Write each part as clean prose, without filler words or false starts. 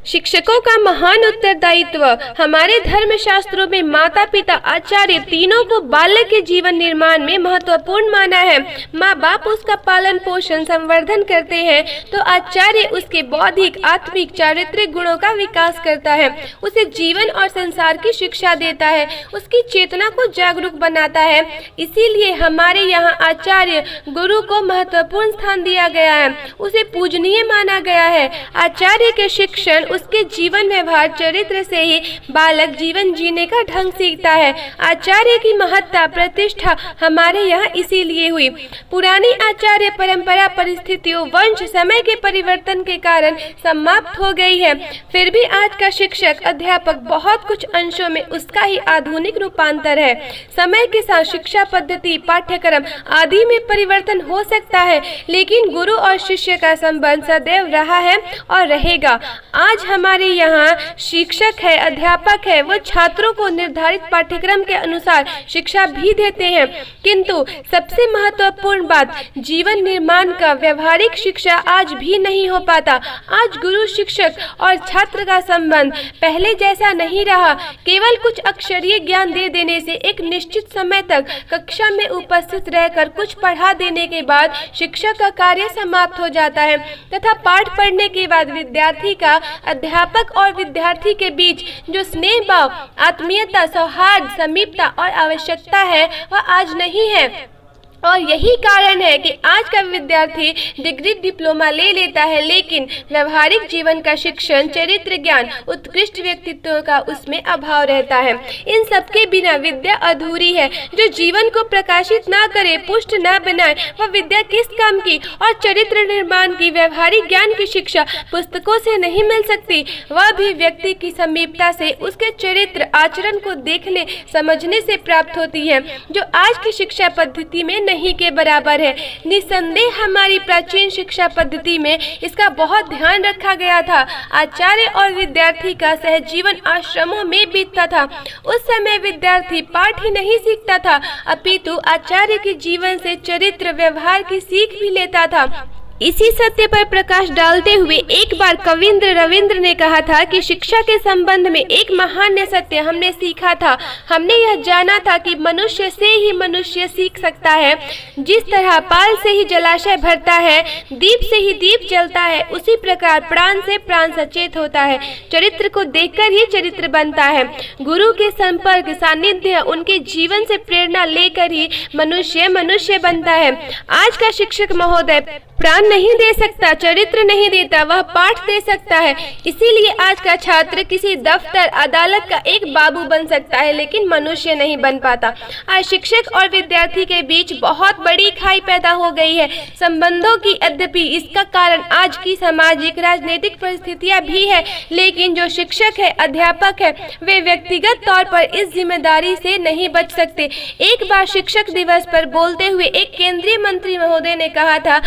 शिक्षकों का महान उत्तरदायित्व। हमारे धर्म शास्त्रों में माता पिता आचार्य तीनों को बालक के जीवन निर्माण में महत्वपूर्ण माना है। माँ बाप उसका पालन पोषण संवर्धन करते हैं तो आचार्य उसके बौद्धिक आत्मिक चारित्रिक गुणों का विकास करता है, उसे जीवन और संसार की शिक्षा देता है, उसकी चेतना को जागरूक बनाता है। इसीलिए हमारे यहाँ आचार्य गुरु को महत्वपूर्ण स्थान दिया गया है, उसे पूजनीय माना गया है। आचार्य के शिक्षण उसके जीवन व्यवहार चरित्र से ही बालक जीवन जीने का ढंग सीखता है। आचार्य की महत्ता प्रतिष्ठा हमारे यहाँ इसीलिए हुई। पुरानी आचार्य परंपरा परिस्थितियों वंश समय के परिवर्तन के कारण समाप्त हो गई है। फिर भी आज का शिक्षक अध्यापक बहुत कुछ अंशों में उसका ही आधुनिक रूपांतर है। समय के साथ शिक्षा पद्धति पाठ्यक्रम आदि में परिवर्तन हो सकता है, लेकिन गुरु और शिष्य का संबंध सदैव रहा है और रहेगा। आज हमारे यहाँ शिक्षक है, अध्यापक है, वो छात्रों को निर्धारित पाठ्यक्रम के अनुसार शिक्षा भी देते हैं, किंतु सबसे महत्वपूर्ण बात जीवन निर्माण का व्यवहारिक शिक्षा आज भी नहीं हो पाता। आज गुरु शिक्षक और छात्र का संबंध पहले जैसा नहीं रहा। केवल कुछ अक्षरीय ज्ञान दे देने से एक निश्चित समय तक कक्षा में उपस्थित रहकर कुछ पढ़ा देने के बाद शिक्षक का कार्य समाप्त हो जाता है तथा पाठ पढ़ने के बाद विद्यार्थी का अध्यापक और विद्यार्थी के बीच जो स्नेह भाव, आत्मीयता, सौहार्द, समीपता और आवश्यकता है वह आज नहीं है। और यही कारण है कि आज का विद्यार्थी डिग्री डिप्लोमा ले लेता है, लेकिन व्यवहारिक जीवन का शिक्षण, चरित्र ज्ञान, उत्कृष्ट व्यक्तित्व का उसमें अभाव रहता है। इन सब के बिना विद्या अधूरी है। जो जीवन को प्रकाशित ना करे, पुष्ट ना बनाए, वह विद्या किस काम की। और चरित्र निर्माण की, व्यवहारिक ज्ञान की शिक्षा पुस्तकों से नहीं मिल सकती, वह भी व्यक्ति की समीपता से, उसके चरित्र आचरण को देखने समझने से प्राप्त होती है, जो आज की शिक्षा पद्धति में नहीं के बराबर है। निसंदेह हमारी प्राचीन शिक्षा पद्धति में इसका बहुत ध्यान रखा गया था। आचार्य और विद्यार्थी का सहजीवन आश्रमों में बीतता था। उस समय विद्यार्थी पाठ ही नहीं सीखता था, अपितु आचार्य के जीवन से चरित्र व्यवहार की सीख भी लेता था। इसी सत्य पर प्रकाश डालते हुए एक बार कविंद्र रविंद्र ने कहा था कि शिक्षा के संबंध में एक महान सत्य हमने सीखा था। हमने यह जाना था कि मनुष्य से ही मनुष्य सीख सकता है। जिस तरह पाल से ही जलाशय भरता है, दीप से ही दीप जलता है, उसी प्रकार प्राण से प्राण सचेत होता है। चरित्र को देखकर ही चरित्र बनता है। गुरु के संपर्क, सानिध्य, उनके जीवन से प्रेरणा लेकर ही मनुष्य मनुष्य बनता है। आज का शिक्षक महोदय प्राण नहीं दे सकता, चरित्र नहीं देता, वह पाठ दे सकता है। इसीलिए आज का छात्र किसी दफ्तर अदालत का एक बाबू बन सकता है, लेकिन मनुष्य नहीं बन पाता। आज शिक्षक और विद्यार्थी के बीच बहुत बड़ी खाई पैदा हो गई है संबंधों की। यद्यपि इसका कारण आज की सामाजिक राजनीतिक परिस्थितियां भी है, लेकिन जो शिक्षक है, अध्यापक है, वे व्यक्तिगत तौर पर इस जिम्मेदारी से नहीं बच सकते। एक बार शिक्षक दिवस पर बोलते हुए एक केंद्रीय मंत्री महोदय ने कहा था,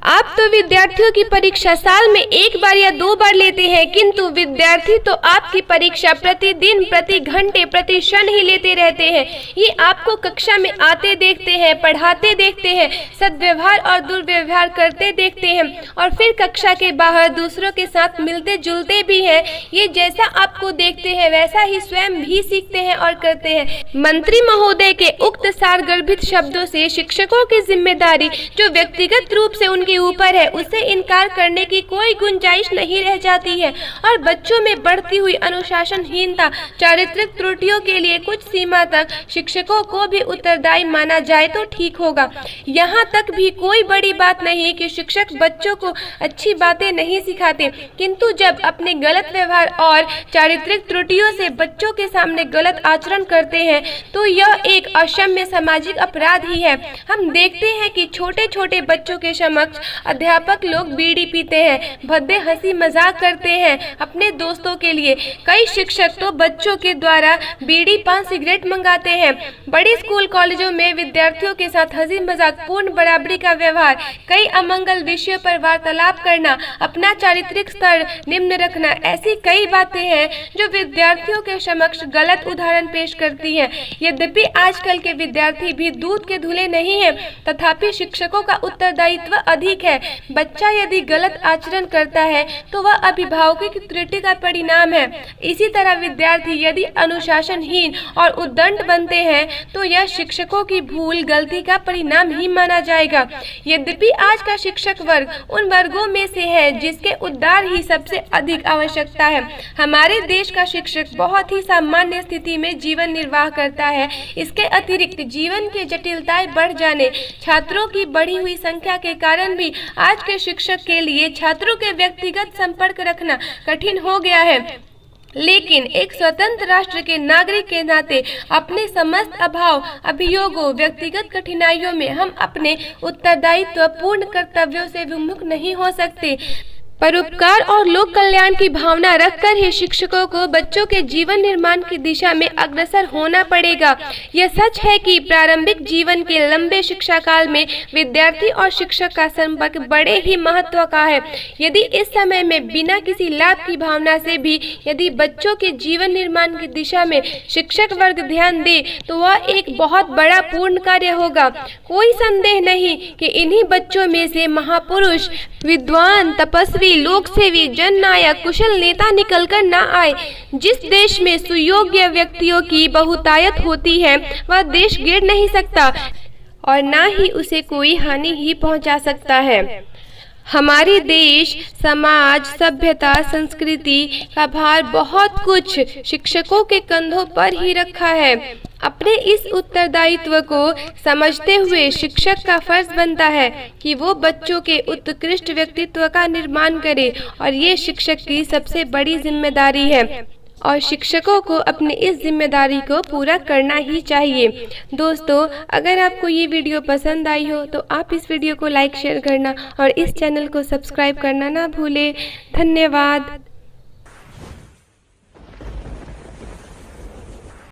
आप तो विद्यार्थियों की परीक्षा साल में एक बार या 2 बार लेते हैं, किंतु विद्यार्थी तो आपकी परीक्षा प्रतिदिन, प्रति घंटे, प्रति क्षण ही लेते रहते हैं। ये आपको कक्षा में आते देखते हैं, पढ़ाते देखते हैं, सद्व्यवहार और दुर्व्यवहार करते देखते हैं और फिर कक्षा के बाहर दूसरों के साथ मिलते जुलते भी हैं। ये जैसा आपको देखते हैं वैसा ही स्वयं भी सीखते हैं और करते हैं। मंत्री महोदय के उक्त सारगर्भित शब्दों से शिक्षकों की जिम्मेदारी जो व्यक्तिगत रूप से उनके ऊपर है, उसे इनकार करने की कोई गुंजाइश नहीं रह जाती है। और बच्चों में बढ़ती हुई अनुशासनहीनता, चारित्रिक त्रुटियों के लिए कुछ सीमा तक शिक्षकों को भी उत्तरदायी माना जाए तो ठीक होगा। यहाँ तक भी कोई बड़ी बात नहीं कि शिक्षक बच्चों को अच्छी बातें नहीं सिखाते, किंतु जब अपने गलत व्यवहार और चारित्रिक त्रुटियों से बच्चों के सामने गलत आचरण करते हैं तो यह एक अक्षम्य सामाजिक अपराध ही है। हम देखते हैं कि छोटे छोटे बच्चों के समक्ष अध्यापक लोग बीड़ी पीते हैं, भद्दे हंसी मजाक करते हैं अपने दोस्तों के लिए। कई शिक्षक तो बच्चों के द्वारा बीड़ी, पान, सिगरेट मंगाते हैं। बड़ी स्कूल कॉलेजों में विद्यार्थियों के साथ हंसी मजाक, पूर्ण बराबरी का व्यवहार, कई अमंगल विषयों पर वार्तालाप करना, अपना चारित्रिक स्तर निम्न रखना, ऐसी कई बातें हैं जो विद्यार्थियों के समक्ष गलत उदाहरण पेश करती हैं। यद्यपि आजकल के विद्यार्थी भी दूध के धुले नहीं हैं, तथापि शिक्षकों का उत्तरदायित्व अधिक अधिक है। बच्चा यदि गलत आचरण करता है तो वह अभिभावकों की त्रुटि का परिणाम है। इसी तरह विद्यार्थी यदि अनुशासनहीन और उद्दंड बनते हैं तो यह शिक्षकों की भूल गलती का परिणाम ही माना जाएगा। यद्यपि आज का शिक्षक वर्ग उन वर्गों में से है जिसके उद्धार ही सबसे अधिक आवश्यकता है। हमारे देश का शिक्षक बहुत ही सामान्य स्थिति में जीवन निर्वाह करता है। इसके अतिरिक्त जीवन की जटिलताएं बढ़ जाने, छात्रों की बढ़ी हुई संख्या के कारण भी आज के शिक्षक के लिए छात्रों के व्यक्तिगत संपर्क रखना कठिन हो गया है। लेकिन एक स्वतंत्र राष्ट्र के नागरिक के नाते अपने समस्त अभाव, अभियोगों, व्यक्तिगत कठिनाइयों में हम अपने उत्तरदायित्व पूर्ण कर्तव्यों से विमुख नहीं हो सकते। परोपकार और लोक कल्याण की भावना रखकर ही शिक्षकों को बच्चों के जीवन निर्माण की दिशा में अग्रसर होना पड़ेगा। यह सच है कि प्रारंभिक जीवन के लंबे शिक्षा काल में विद्यार्थी और शिक्षक का संपर्क बड़े ही महत्व का है। यदि इस समय में बिना किसी लाभ की भावना से भी यदि बच्चों के जीवन निर्माण की दिशा में शिक्षक वर्ग ध्यान दे तो वह एक बहुत बड़ा पूर्ण कार्य होगा। कोई संदेह नहीं कि इन्हीं बच्चों में से महापुरुष, विद्वान, तपस्वी, लोकसेवी, जननायक, कुशल नेता निकलकर न आए। जिस देश में सुयोग्य व्यक्तियों की बहुतायत होती है वह देश गिर नहीं सकता और न ही उसे कोई हानि ही पहुंचा सकता है। हमारे देश, समाज, सभ्यता, संस्कृति का भार बहुत कुछ शिक्षकों के कंधों पर ही रखा है। अपने इस उत्तरदायित्व को समझते हुए शिक्षक का फर्ज बनता है कि वो बच्चों के उत्कृष्ट व्यक्तित्व का निर्माण करे और ये शिक्षक की सबसे बड़ी जिम्मेदारी है और शिक्षकों को अपनी इस जिम्मेदारी को पूरा करना ही चाहिए। दोस्तों, अगर आपको ये वीडियो पसंद आई हो तो आप इस वीडियो को लाइक, शेयर करना और इस चैनल को सब्सक्राइब करना ना भूलें। धन्यवाद।